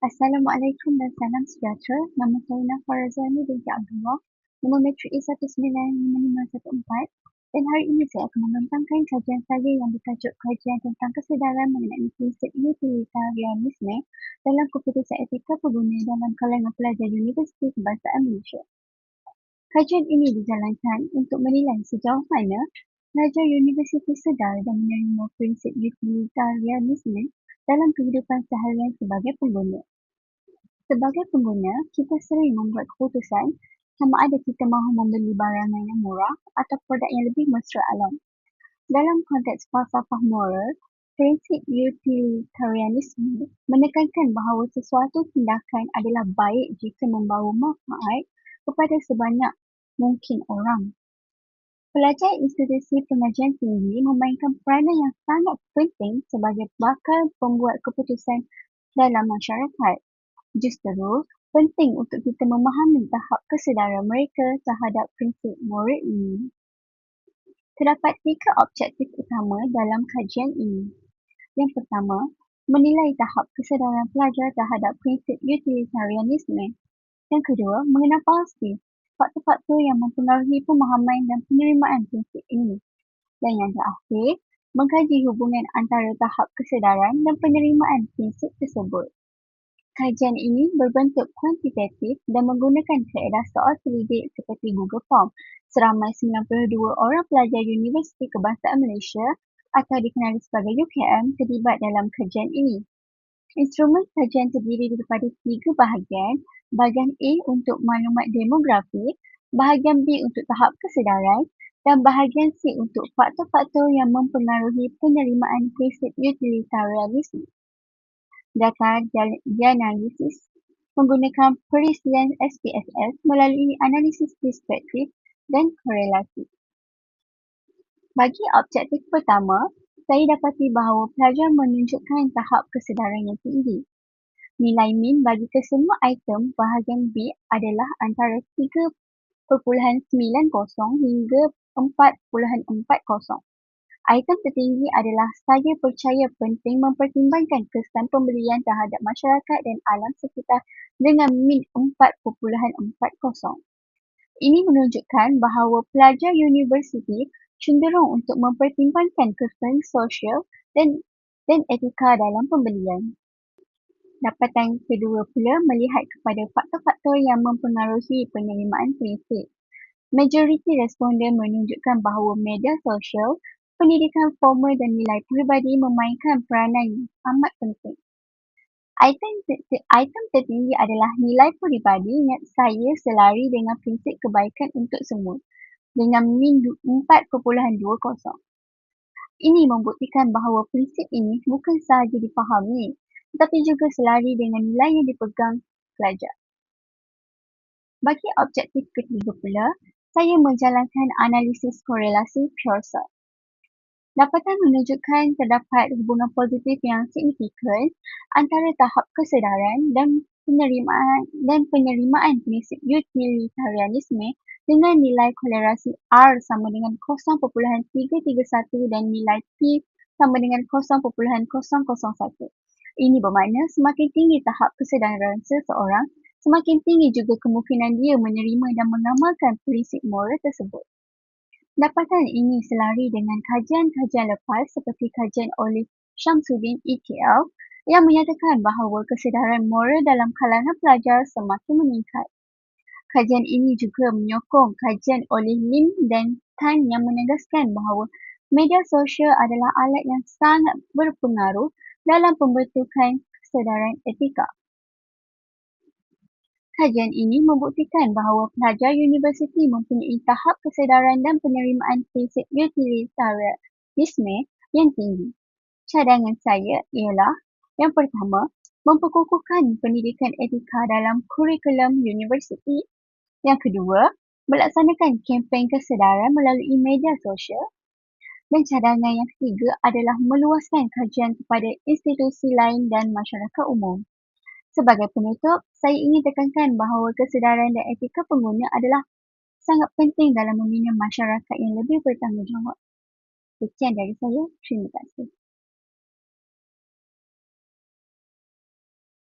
Assalamualaikum dan salam sejahtera. Nama saya Nafa Razani binti Abdullah. Nombor matrik E195514. Dan hari ini saya akan membentangkan kajian saya yang bertajuk kajian tentang kesedaran mengenai prinsip utilitarianisme dalam keputusan etika pengguna dalam kalangan pelajar Universiti Kebangsaan Malaysia. Kajian ini dijalankan untuk menilai sejauh mana pelajar universiti sedar dan menerima prinsip utilitarianisme dalam kehidupan seharian sebagai pengguna. Sebagai pengguna, kita sering membuat keputusan sama ada kita mahu membeli barangan yang murah atau produk yang lebih mesra alam. Dalam konteks falsafah moral, prinsip utilitarianisme menekankan bahawa sesuatu tindakan adalah baik jika membawa manfaat kepada sebanyak mungkin orang. Pelajar institusi pengajian tinggi memainkan peranan yang sangat penting sebagai bakal pembuat keputusan dalam masyarakat. Justru, penting untuk kita memahami tahap kesedaran mereka terhadap prinsip moral ini. Terdapat 3 objektif utama dalam kajian ini. Yang pertama, menilai tahap kesedaran pelajar terhadap prinsip utilitarianisme. Yang kedua, mengenal pasti faktor-faktor yang mempengaruhi pemahaman dan penerimaan prinsip ini. Dan yang terakhir, mengkaji hubungan antara tahap kesedaran dan penerimaan prinsip tersebut. Kajian ini berbentuk kuantitatif dan menggunakan kaedah soal selidik seperti Google Form. Seramai 92 orang pelajar Universiti Kebangsaan Malaysia atau dikenali sebagai UKM terlibat dalam kajian ini. Instrumen kajian terdiri daripada 3 bahagian. Bahagian A untuk maklumat demografi, bahagian B untuk tahap kesedaran dan bahagian C untuk faktor-faktor yang mempengaruhi penerimaan prinsip utilitarianisme. Data dianalisis menggunakan perisian SPSS melalui analisis perspektif dan korelasi. Bagi objektif pertama, saya dapati bahawa pelajar menunjukkan tahap kesedaran yang tinggi. Nilai min bagi kesemua item bahagian B adalah antara 3.90 hingga 4.40. Item tertinggi adalah saya percaya penting mempertimbangkan kesan pembelian terhadap masyarakat dan alam sekitar dengan min 4.40. Ini menunjukkan bahawa pelajar universiti cenderung untuk mempertimbangkan kesan sosial dan etika dalam pembelian. Dapatan kedua pula melihat kepada faktor-faktor yang mempengaruhi penerimaan prinsip. Majoriti responden menunjukkan bahawa media sosial, pendidikan formal dan nilai peribadi memainkan peranan yang amat penting. Item tertinggi adalah nilai peribadi yang saya selari dengan prinsip kebaikan untuk semua dengan min 4.20. Ini membuktikan bahawa prinsip ini bukan sahaja difahami tetapi juga selari dengan nilai yang dipegang pelajar. Bagi objektif ketiga pula, saya menjalankan analisis korelasi Pearson. Dapatan menunjukkan terdapat hubungan positif yang signifikan antara tahap kesedaran dan penerimaan prinsip utilitarianisme dengan nilai korelasi R sama dengan 0.331 dan nilai P sama dengan 0.001. Ini bermakna semakin tinggi tahap kesedaran seseorang, semakin tinggi juga kemungkinan dia menerima dan mengamalkan prinsip moral tersebut. Dapatan ini selari dengan kajian-kajian lepas seperti kajian oleh Syamsuddin ETL yang menyatakan bahawa kesedaran moral dalam kalangan pelajar semakin meningkat. Kajian ini juga menyokong kajian oleh Lim dan Tan yang menegaskan bahawa media sosial adalah alat yang sangat berpengaruh dalam pembentukan kesedaran etika. Kajian ini membuktikan bahawa pelajar universiti mempunyai tahap kesedaran dan penerimaan prinsip utilitarianisme yang tinggi. Cadangan saya ialah yang pertama, memperkukuhkan pendidikan etika dalam kurikulum universiti. Yang kedua, melaksanakan kempen kesedaran melalui media sosial. Dan cadangan yang ketiga adalah meluaskan kajian kepada institusi lain dan masyarakat umum. Sebagai penutup, saya ingin tekankan bahawa kesedaran dan etika pengguna adalah sangat penting dalam membina masyarakat yang lebih bertanggungjawab. Sekian dari saya. Terima kasih.